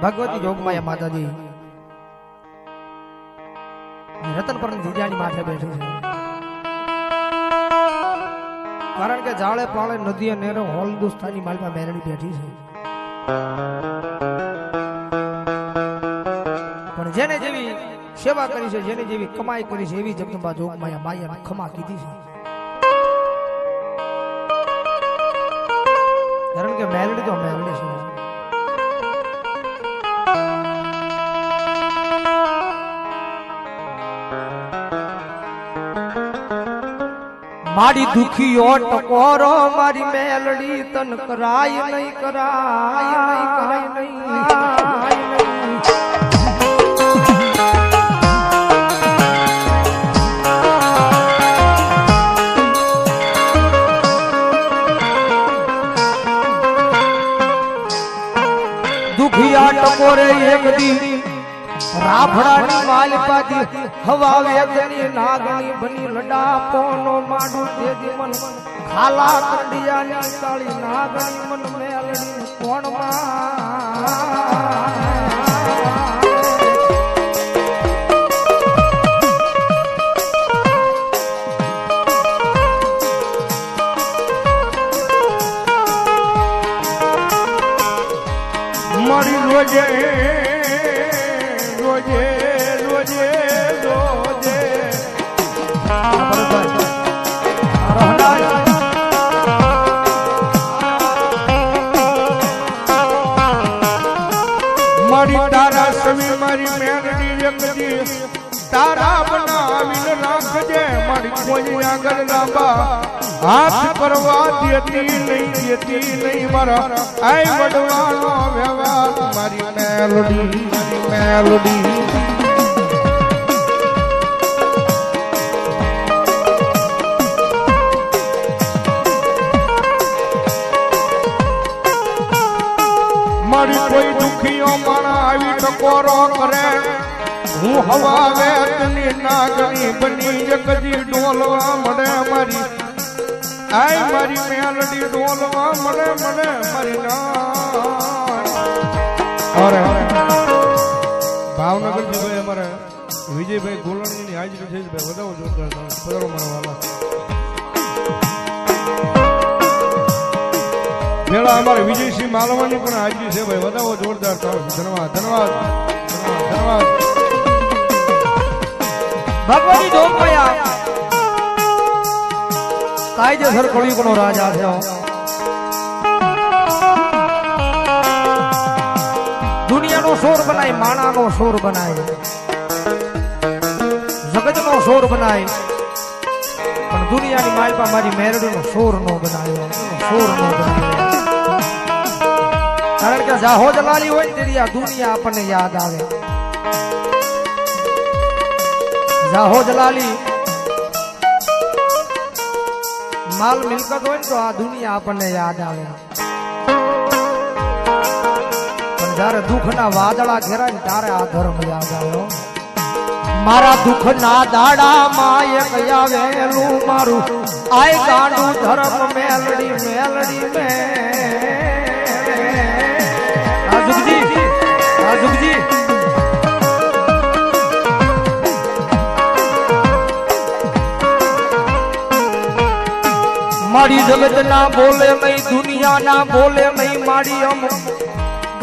ભગવતી જોગમાયા માતાજી રતનપર જીજાની માથે બેઠી છે, કારણ કે જાળે પાળે નદીએ નેરે હોલ હિન્દુસ્તાની માલમાં મેરડી બેઠી છે, પણ જેને જેવી સેવા કરી છે, જેને જેવી કમાઈ કરી છે, એવી જગદંબા જોગમાયા માયાને ખમા કીધી છે, કારણ કે મેરડી તો મેરડી છે। मारी दुखियो टकोरो मारी मेलड़ी तन कराय नहीं कराय नहीं कराय नहीं दुखिया टकोरे एक दी राभड़ा मालपादी हवा वेदनी नागनी बनी लडा पोनो माडू देदी मन खाला कंडिया नी काली नागनी मन मेलड़ी कोण मा मरी रोजे रोजे रोजे रोजे मारी तारा सवी मारी मेलडी जगदी तारा बनावीन राखजे मारी कोई आगल लांबा हाथ करवा देती नहीं मारा आई वडवानो व्यवहार मारी मेलडी मारी कोई दुखियो माना आवी टकोरो करे हूँ हवा वेतनी नागनी बनी जगदी डोलवा मडे मारी आई मारी मेलडी डोलवा मडे मडे मारी ना और भावनगर जी भाई हमारे विजय भाई गोलणी ની હાજરી છે ભાઈ વધાવો જોરદાર પધારો મારા વાલા મેળા અમારે વિજયસિંહ માલવાની પણ હાજરી છે ભાઈ વધાવો જોરદાર ધન્યવાદ ધન્યવાદ ધન્યવાદ ભગવતી જોગમાયા કાયદેસર કળિયુગનો રાજા છે। દુનિયાનો શોર બનાય માણાનો શોર બનાય જગતનો શોર બનાય પણ દુનિયાની માલપા મારી મેરડીનો શોર નો બનાવ્યો શોર નો બનાવ્યો કારણ કે જાહો જલાલી હોય ત્યારે આ દુનિયા આપણને યાદ આવે જાહો જલાલી माल मिलकत हो तो आ दुनिया अपने याद आवे पण जारे दुख ना वादळा घेराय तारे आ धर्म याद आवे मारा दुख ना दाड़ा मां एक आवेलू मारू आय गांडू धर्म मेलड़ी मेलड़ी में आजुक जी मारी जगत ना बोले नहीं दुनिया ना बोले नहीं मारी हम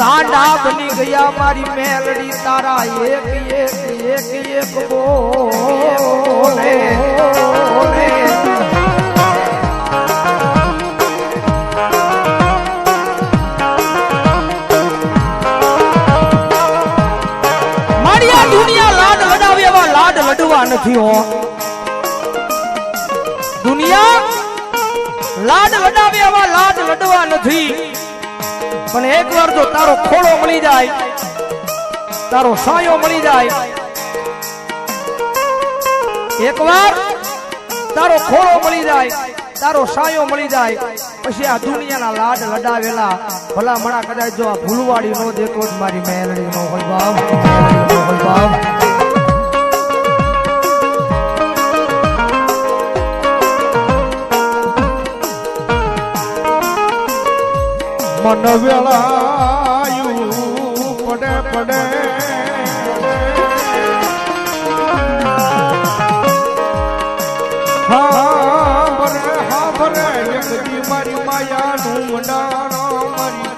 गांडा बनी गया मारी मेलड़ी तारा एक एक एक एक बोले मारिया दुनिया लाड लडावे एवा लाड लडवा नहीं हो दुनिया लाड लडावे एवा लाड लडवा नहीं पण एक बार जो तारो खोड़ो मળી જાય तारो सायो मળી જાય एक बार तारो खोड़ो मળી જાય तारो सायो मળી જાય પછી આ દુનિયાના લાડ લડાવેલા ભલા મણા કદાચ જો આ ભૂલવાડી નો દેતો જ મારી મેલડી નો હોય બાપ વેળાયું પડે પડે હા ભરે જગતી મારી માયાનું મંડાણો મારી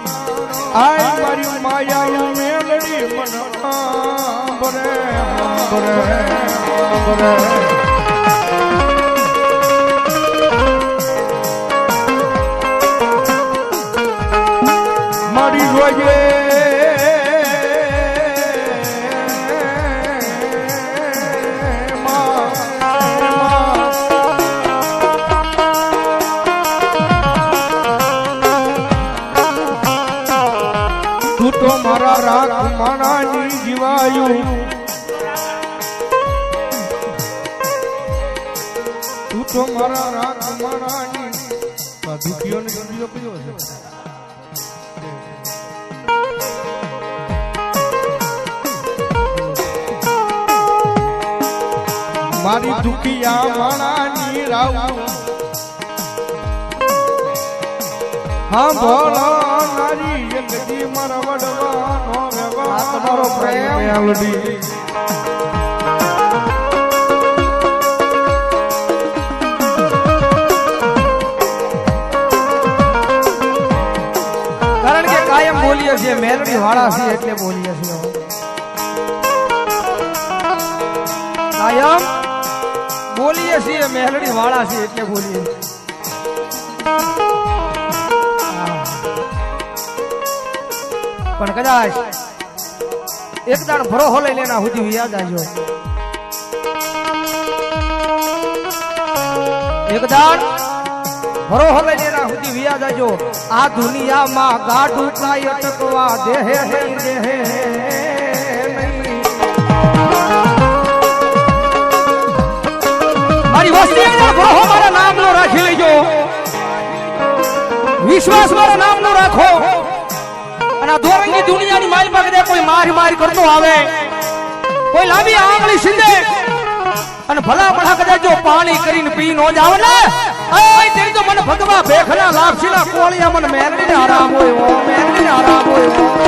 આય મારી માયાનું મેલડી મન ભરે મારી જોઈએ તું તો મારા રાખ માણાની જીવાયું તું તો મારા રાખ માણાની દુખીઓને ગંદીઓ કયો છે મારી દુખિયા માણાની રાવ હા ભોળા નારી જગતી મારા વડવાનો વ્યવહાર તમારો પ્રેમ મેલડી કારણ કે કાયમ બોલીએ છીએ મેલડી વાળા છીએ એટલે બોલીએ છીએ કાયમ બોલીએ છીએ મેલડી વાળા છીએ એટલે બોલીએ પણ કદાચ એક દાડ ભરોહો લઈ લેના સુધી યાદ આવજો એક દાડ ભરોહો લઈ લેના સુધી યાદ આવજો આ દુનિયામાં ગાડું કાય અટકવા દેહે નહીં દેહે મારી વસ્તી અંદર ભરોહો મારા નામનો રાખી લેજો વિશ્વાસ મારા નામનો રાખો અને દોરંગી દુનિયાની મારી પાસે કોઈ મારી કરતો આવે કોઈ લાંબી આંગળી સીધે અને ભલા ભલા કદાચ જો પાણી કરીને પી નો જાવ ને ઓય તેરી તો મને ભગવા ભેખના લાપસીના કોળિયા મને મેલડીને આરામ હોય મેલડીને આરામ હોય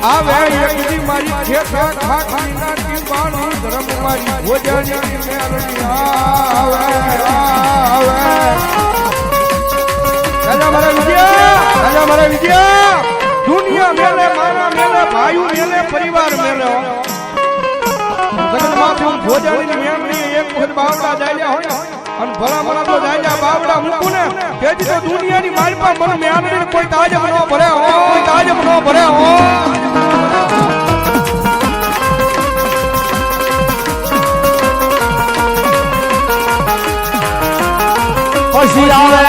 આવે એકદી મારી ખેખા ખાખી નાખી બાણું ધર્મ મારી ભોજનની મેલડી આવે રાજા મારા વિજયા દુનિયા મેલે મારા મેલે ભાઈઓ મેલે પરિવાર મેલે જગન્નાથ ભોજનની મેલડી એક વખત બાવડા જાય હોય અને ભલા ભલા તો જાય બાવડા મૂકું ને તેથી તો દુનિયાની મારી પાસે મને મેલડી કોઈ તાજબ ન ભરે હો કોઈ તાજબ ન ભરે હો પછી આવે